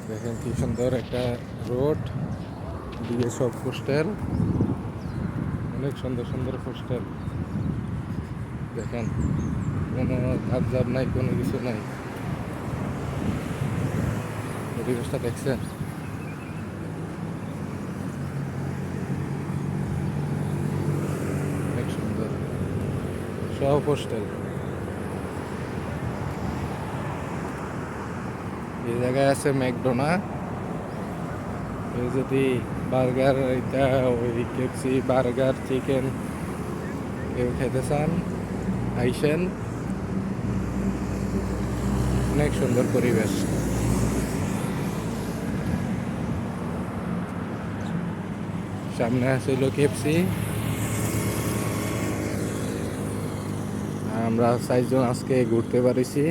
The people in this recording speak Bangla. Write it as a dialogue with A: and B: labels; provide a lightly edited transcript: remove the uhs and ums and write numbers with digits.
A: দেখেন কি সুন্দর একটা রোড, দিকে সব পোস্টার, অনেক সুন্দর সুন্দর পোস্টার। দেখেন কোনো ধাপ নাই, কোনো কিছু নাই। পরিবেশটা দেখছেন? অনেক সুন্দর, সব পোস্টার। এই জায়গায় আছে ম্যাকডোনা। যদি বার্গার, এটা ওই কেএফসি বার্গার চিকেন কেউ খেতে চান, আইসেন। অনেক সুন্দর পরিবেশ। সামনে আছে হলো কেএফসি। আমরা 4 জন আজকে ঘুরতে পারিছি।